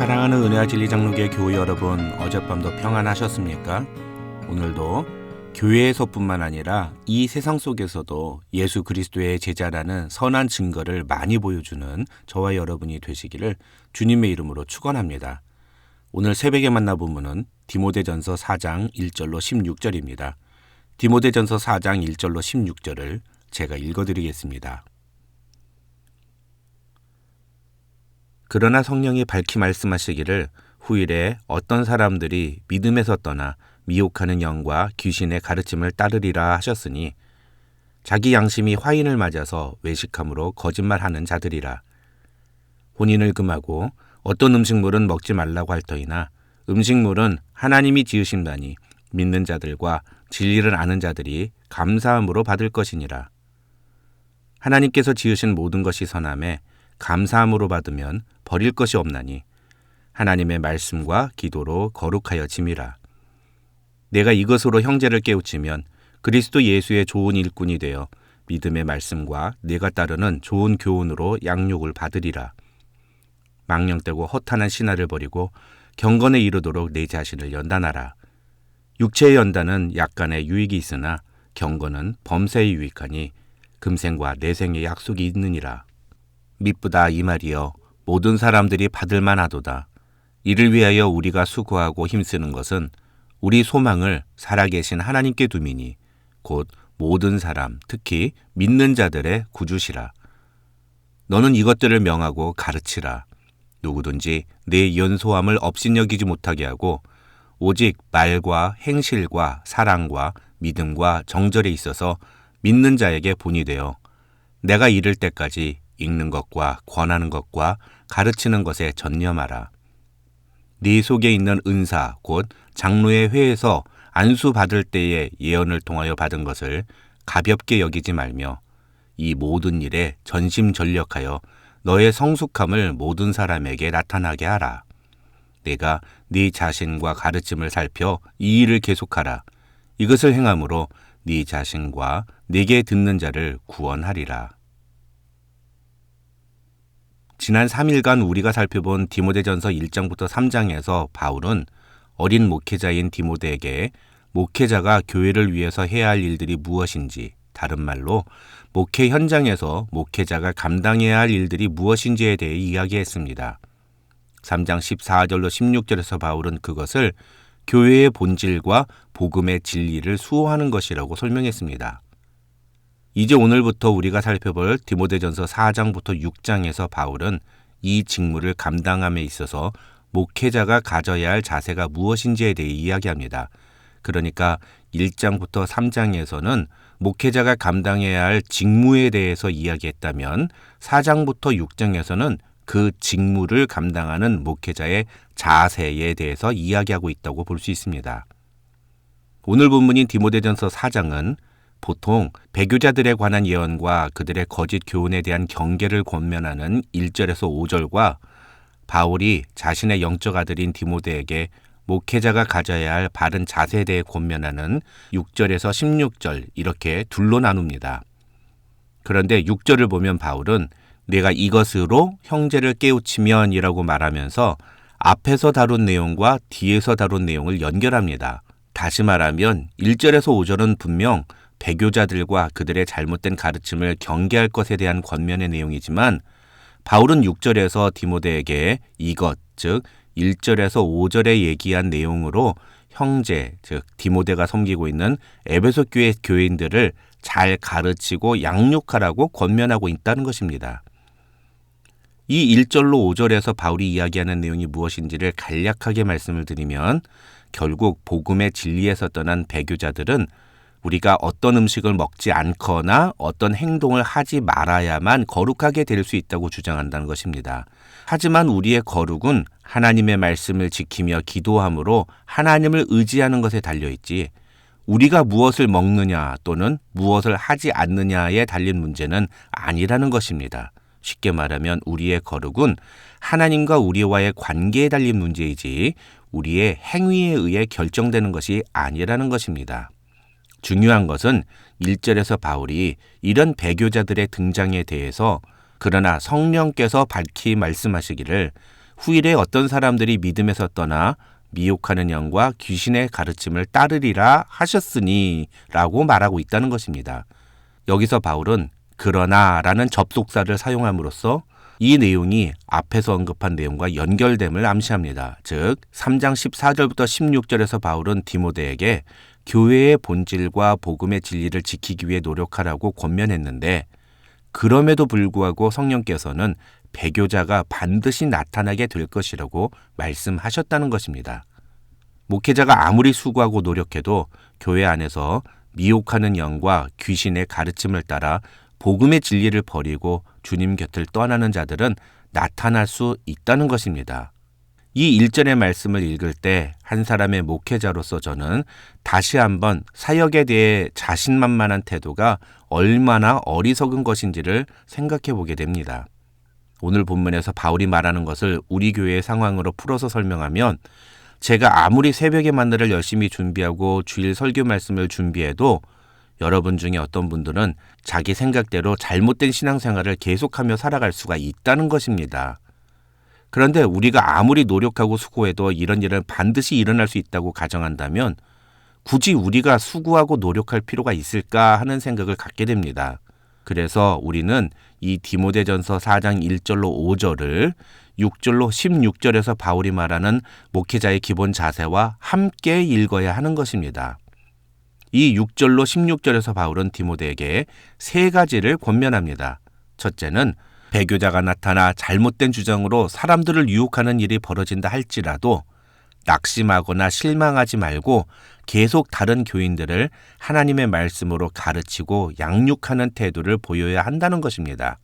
사랑하는 은혜와 진리 장로교회 교회 여러분, 어젯밤도 평안하셨습니까? 오늘도 교회에서뿐만 아니라 이 세상 속에서도 예수 그리스도의 제자라는 선한 증거를 많이 보여주는 저와 여러분이 되시기를 주님의 이름으로 축원합니다. 오늘 새벽에 만나 본문은 디모데전서 4장 1절로 16절입니다. 디모데전서 4장 1절로 16절을 제가 읽어드리겠습니다. 그러나 성령이 밝히 말씀하시기를 후일에 어떤 사람들이 믿음에서 떠나 미혹하는 영과 귀신의 가르침을 따르리라 하셨으니 자기 양심이 화인을 맞아서 외식함으로 거짓말하는 자들이라. 혼인을 금하고 어떤 음식물은 먹지 말라고 할 터이나 음식물은 하나님이 지으신다니 믿는 자들과 진리를 아는 자들이 감사함으로 받을 것이니라. 하나님께서 지으신 모든 것이 선함에 감사함으로 받으면 버릴 것이 없나니 하나님의 말씀과 기도로 거룩하여 짐이라. 내가 이것으로 형제를 깨우치면 그리스도 예수의 좋은 일꾼이 되어 믿음의 말씀과 내가 따르는 좋은 교훈으로 양육을 받으리라. 망령되고 허탄한 신화를 버리고 경건에 이르도록 내 자신을 연단하라. 육체의 연단은 약간의 유익이 있으나 경건은 범사에 유익하니 금생과 내생의 약속이 있느니라. 미쁘다 이 말이여, 모든 사람들이 받을만 하도다. 이를 위하여 우리가 수고하고 힘쓰는 것은 우리 소망을 살아계신 하나님께 두미니 곧 모든 사람, 특히 믿는 자들의 구주시라. 너는 이것들을 명하고 가르치라. 누구든지 내 연소함을 업신여기지 못하게 하고 오직 말과 행실과 사랑과 믿음과 정절에 있어서 믿는 자에게 본이 되어 내가 이를 때까지 읽는 것과 권하는 것과 가르치는 것에 전념하라. 네 속에 있는 은사 곧 장로의 회에서 안수 받을 때에 예언을 통하여 받은 것을 가볍게 여기지 말며 이 모든 일에 전심전력하여 너의 성숙함을 모든 사람에게 나타나게 하라. 내가 네 자신과 가르침을 살펴 이 일을 계속하라. 이것을 행함으로 네 자신과 네게 듣는 자를 구원하리라. 지난 3일간 우리가 살펴본 디모데전서 1장부터 3장에서 바울은 어린 목회자인 디모데에게 목회자가 교회를 위해서 해야 할 일들이 무엇인지, 다른 말로 목회 현장에서 목회자가 감당해야 할 일들이 무엇인지에 대해 이야기했습니다. 3장 14절로 16절에서 바울은 그것을 교회의 본질과 복음의 진리를 수호하는 것이라고 설명했습니다. 이제 오늘부터 우리가 살펴볼 디모데전서 4장부터 6장에서 바울은 이 직무를 감당함에 있어서 목회자가 가져야 할 자세가 무엇인지에 대해 이야기합니다. 그러니까 1장부터 3장에서는 목회자가 감당해야 할 직무에 대해서 이야기했다면 4장부터 6장에서는 그 직무를 감당하는 목회자의 자세에 대해서 이야기하고 있다고 볼 수 있습니다. 오늘 본문인 디모데전서 4장은 보통 배교자들에 관한 예언과 그들의 거짓 교훈에 대한 경계를 권면하는 1절에서 5절과 바울이 자신의 영적 아들인 디모데에게 목회자가 가져야 할 바른 자세에 대해 권면하는 6절에서 16절 이렇게 둘로 나눕니다. 그런데 6절을 보면 바울은 내가 이것으로 형제를 깨우치면 이라고 말하면서 앞에서 다룬 내용과 뒤에서 다룬 내용을 연결합니다. 다시 말하면 1절에서 5절은 분명 배교자들과 그들의 잘못된 가르침을 경계할 것에 대한 권면의 내용이지만 바울은 6절에서 디모데에게 이것, 즉 1절에서 5절에 얘기한 내용으로 형제, 즉 디모데가 섬기고 있는 에베소 교회 교인들을 잘 가르치고 양육하라고 권면하고 있다는 것입니다. 이 1절로 5절에서 바울이 이야기하는 내용이 무엇인지를 간략하게 말씀을 드리면 결국 복음의 진리에서 떠난 배교자들은 우리가 어떤 음식을 먹지 않거나 어떤 행동을 하지 말아야만 거룩하게 될 수 있다고 주장한다는 것입니다. 하지만 우리의 거룩은 하나님의 말씀을 지키며 기도함으로 하나님을 의지하는 것에 달려있지 우리가 무엇을 먹느냐 또는 무엇을 하지 않느냐에 달린 문제는 아니라는 것입니다. 쉽게 말하면 우리의 거룩은 하나님과 우리와의 관계에 달린 문제이지 우리의 행위에 의해 결정되는 것이 아니라는 것입니다. 중요한 것은 1절에서 바울이 이런 배교자들의 등장에 대해서 그러나 성령께서 밝히 말씀하시기를 후일에 어떤 사람들이 믿음에서 떠나 미혹하는 영과 귀신의 가르침을 따르리라 하셨으니 라고 말하고 있다는 것입니다. 여기서 바울은 그러나 라는 접속사를 사용함으로써 이 내용이 앞에서 언급한 내용과 연결됨을 암시합니다. 즉 3장 14절부터 16절에서 바울은 디모데에게 교회의 본질과 복음의 진리를 지키기 위해 노력하라고 권면했는데, 그럼에도 불구하고 성령께서는 배교자가 반드시 나타나게 될 것이라고 말씀하셨다는 것입니다. 목회자가 아무리 수고하고 노력해도 교회 안에서 미혹하는 영과 귀신의 가르침을 따라 복음의 진리를 버리고 주님 곁을 떠나는 자들은 나타날 수 있다는 것입니다. 이 1절의 말씀을 읽을 때 한 사람의 목회자로서 저는 다시 한번 사역에 대해 자신만만한 태도가 얼마나 어리석은 것인지를 생각해 보게 됩니다. 오늘 본문에서 바울이 말하는 것을 우리 교회의 상황으로 풀어서 설명하면, 제가 아무리 새벽에 만나를 열심히 준비하고 주일 설교 말씀을 준비해도 여러분 중에 어떤 분들은 자기 생각대로 잘못된 신앙생활을 계속하며 살아갈 수가 있다는 것입니다. 그런데 우리가 아무리 노력하고 수고해도 이런 일은 반드시 일어날 수 있다고 가정한다면 굳이 우리가 수고하고 노력할 필요가 있을까 하는 생각을 갖게 됩니다. 그래서 우리는 이 디모데전서 4장 1절로 5절을 6절로 16절에서 바울이 말하는 목회자의 기본 자세와 함께 읽어야 하는 것입니다. 이 6절로 16절에서 바울은 디모데에게 세 가지를 권면합니다. 첫째는 배교자가 나타나 잘못된 주장으로 사람들을 유혹하는 일이 벌어진다 할지라도 낙심하거나 실망하지 말고 계속 다른 교인들을 하나님의 말씀으로 가르치고 양육하는 태도를 보여야 한다는 것입니다.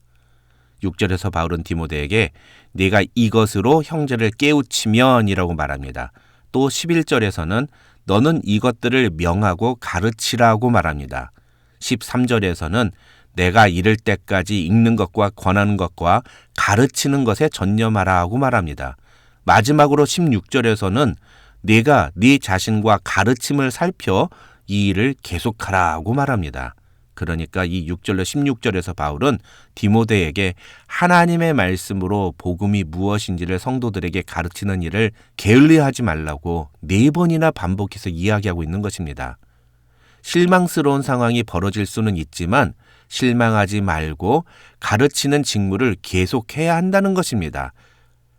6절에서 바울은 디모데에게 네가 이것으로 형제를 깨우치면이라고 말합니다. 또 11절에서는 너는 이것들을 명하고 가르치라고 말합니다. 13절에서는 내가 이를 때까지 읽는 것과 권하는 것과 가르치는 것에 전념하라 하고 말합니다. 마지막으로 16절에서는 네가 네 자신과 가르침을 살펴 이 일을 계속하라 하고 말합니다. 그러니까 이 6절로 16절에서 바울은 디모데에게 하나님의 말씀으로 복음이 무엇인지를 성도들에게 가르치는 일을 게을리하지 말라고 4번이나 반복해서 이야기하고 있는 것입니다. 실망스러운 상황이 벌어질 수는 있지만 실망하지 말고 가르치는 직무를 계속해야 한다는 것입니다.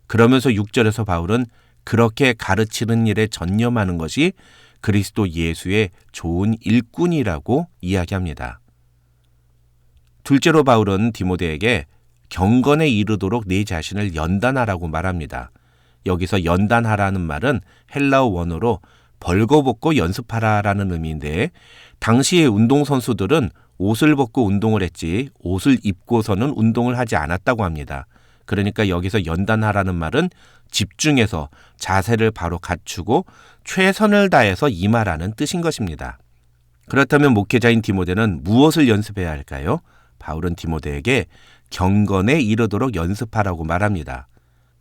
그러면서 6절에서 바울은 그렇게 가르치는 일에 전념하는 것이 그리스도 예수의 좋은 일꾼이라고 이야기합니다. 둘째로 바울은 디모데에게 경건에 이르도록 네 자신을 연단하라고 말합니다. 여기서 연단하라는 말은 헬라어 원어로 벌거벗고 연습하라라는 의미인데, 당시의 운동선수들은 옷을 벗고 운동을 했지 옷을 입고서는 운동을 하지 않았다고 합니다. 그러니까 여기서 연단하라는 말은 집중해서 자세를 바로 갖추고 최선을 다해서 임하라는 뜻인 것입니다. 그렇다면 목회자인 디모데는 무엇을 연습해야 할까요? 바울은 디모데에게 경건에 이르도록 연습하라고 말합니다.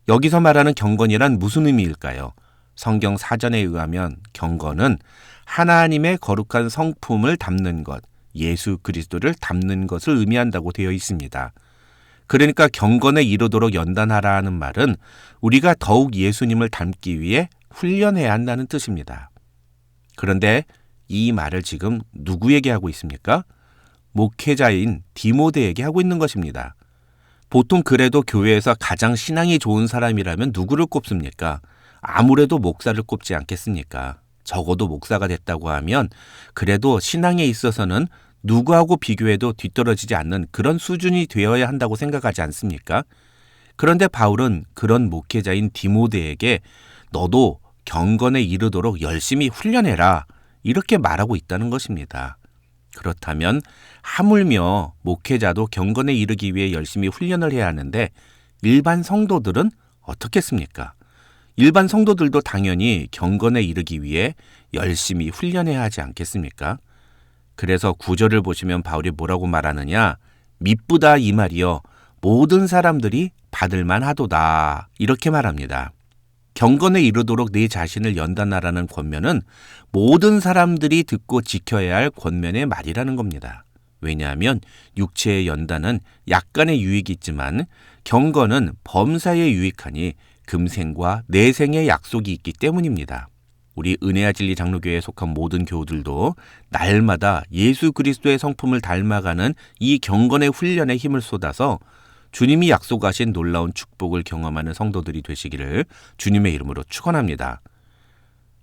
여기서 말하는 경건이란 무슨 의미일까요? 성경 사전에 의하면 경건은 하나님의 거룩한 성품을 담는 것, 예수 그리스도를 담는 것을 의미한다고 되어 있습니다. 그러니까 경건에 이르도록 연단하라 하는 말은 우리가 더욱 예수님을 닮기 위해 훈련해야 한다는 뜻입니다. 그런데 이 말을 지금 누구에게 하고 있습니까? 목회자인 디모데에게 하고 있는 것입니다. 보통 그래도 교회에서 가장 신앙이 좋은 사람이라면 누구를 꼽습니까? 아무래도 목사를 꼽지 않겠습니까? 적어도 목사가 됐다고 하면 그래도 신앙에 있어서는 누구하고 비교해도 뒤떨어지지 않는 그런 수준이 되어야 한다고 생각하지 않습니까? 그런데 바울은 그런 목회자인 디모데에게 너도 경건에 이르도록 열심히 훈련해라, 이렇게 말하고 있다는 것입니다. 그렇다면 하물며 목회자도 경건에 이르기 위해 열심히 훈련을 해야 하는데 일반 성도들은 어떻겠습니까? 일반 성도들도 당연히 경건에 이르기 위해 열심히 훈련해야 하지 않겠습니까? 그래서 9절을 보시면 바울이 뭐라고 말하느냐? 미쁘다 이 말이여 모든 사람들이 받을만 하도다, 이렇게 말합니다. 경건에 이르도록 네 자신을 연단하라는 권면은 모든 사람들이 듣고 지켜야 할 권면의 말이라는 겁니다. 왜냐하면 육체의 연단은 약간의 유익이 있지만 경건은 범사에 유익하니 금생과 내생의 약속이 있기 때문입니다. 우리 은혜와 진리 장로교회에 속한 모든 교우들도 날마다 예수 그리스도의 성품을 닮아가는 이 경건의 훈련에 힘을 쏟아서 주님이 약속하신 놀라운 축복을 경험하는 성도들이 되시기를 주님의 이름으로 축원합니다.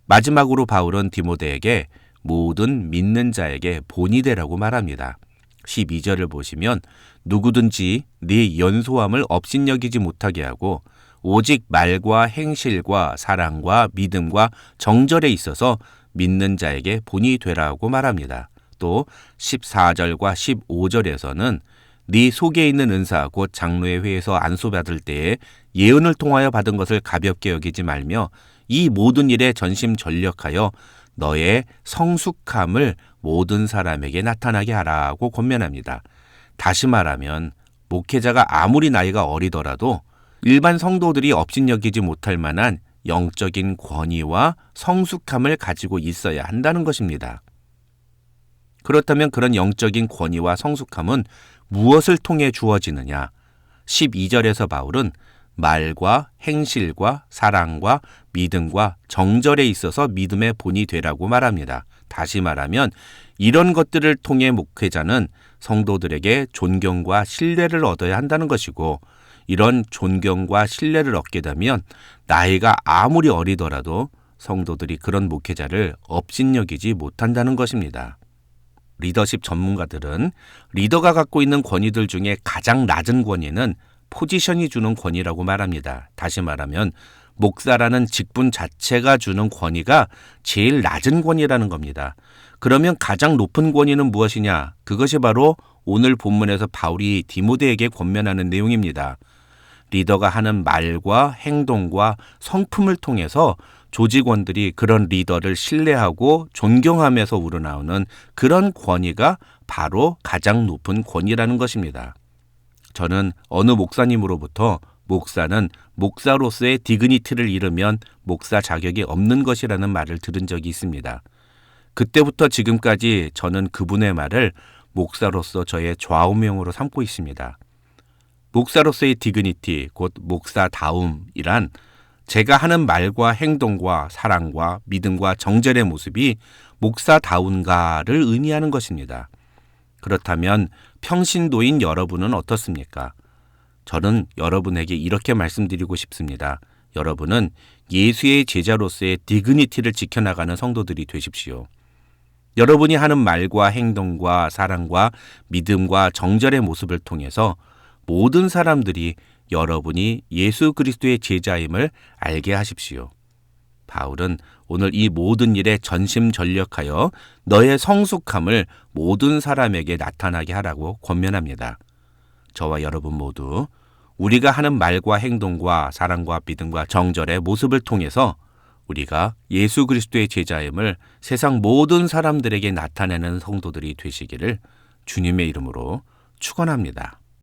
마지막으로 바울은 디모데에게 모든 믿는 자에게 본이 되라고 말합니다. 12절을 보시면 누구든지 네 연소함을 업신여기지 못하게 하고 오직 말과 행실과 사랑과 믿음과 정절에 있어서 믿는 자에게 본이 되라고 말합니다. 또 14절과 15절에서는 네 속에 있는 은사 곧 장로의 회에서 안수받을 때에 예언을 통하여 받은 것을 가볍게 여기지 말며 이 모든 일에 전심전력하여 너의 성숙함을 모든 사람에게 나타나게 하라고 권면합니다. 다시 말하면 목회자가 아무리 나이가 어리더라도 일반 성도들이 업신여기지 못할 만한 영적인 권위와 성숙함을 가지고 있어야 한다는 것입니다. 그렇다면 그런 영적인 권위와 성숙함은 무엇을 통해 주어지느냐? 12절에서 바울은 말과 행실과 사랑과 믿음과 정절에 있어서 믿음의 본이 되라고 말합니다. 다시 말하면 이런 것들을 통해 목회자는 성도들에게 존경과 신뢰를 얻어야 한다는 것이고, 이런 존경과 신뢰를 얻게 되면 나이가 아무리 어리더라도 성도들이 그런 목회자를 업신여기지 못한다는 것입니다. 리더십 전문가들은 리더가 갖고 있는 권위들 중에 가장 낮은 권위는 포지션이 주는 권위라고 말합니다. 다시 말하면 목사라는 직분 자체가 주는 권위가 제일 낮은 권위라는 겁니다. 그러면 가장 높은 권위는 무엇이냐? 그것이 바로 오늘 본문에서 바울이 디모데에게 권면하는 내용입니다. 리더가 하는 말과 행동과 성품을 통해서 조직원들이 그런 리더를 신뢰하고 존경하면서 우러나오는 그런 권위가 바로 가장 높은 권위라는 것입니다. 저는 어느 목사님으로부터 목사는 목사로서의 디그니티를 잃으면 목사 자격이 없는 것이라는 말을 들은 적이 있습니다. 그때부터 지금까지 저는 그분의 말을 목사로서 저의 좌우명으로 삼고 있습니다. 목사로서의 디그니티, 곧 목사다움이란 제가 하는 말과 행동과 사랑과 믿음과 정절의 모습이 목사다운가를 의미하는 것입니다. 그렇다면 평신도인 여러분은 어떻습니까? 저는 여러분에게 이렇게 말씀드리고 싶습니다. 여러분은 예수의 제자로서의 디그니티를 지켜나가는 성도들이 되십시오. 여러분이 하는 말과 행동과 사랑과 믿음과 정절의 모습을 통해서 모든 사람들이 여러분이 예수 그리스도의 제자임을 알게 하십시오. 바울은 오늘 이 모든 일에 전심전력하여 너의 성숙함을 모든 사람에게 나타나게 하라고 권면합니다. 저와 여러분 모두 우리가 하는 말과 행동과 사랑과 믿음과 정절의 모습을 통해서 우리가 예수 그리스도의 제자임을 세상 모든 사람들에게 나타내는 성도들이 되시기를 주님의 이름으로 축원합니다.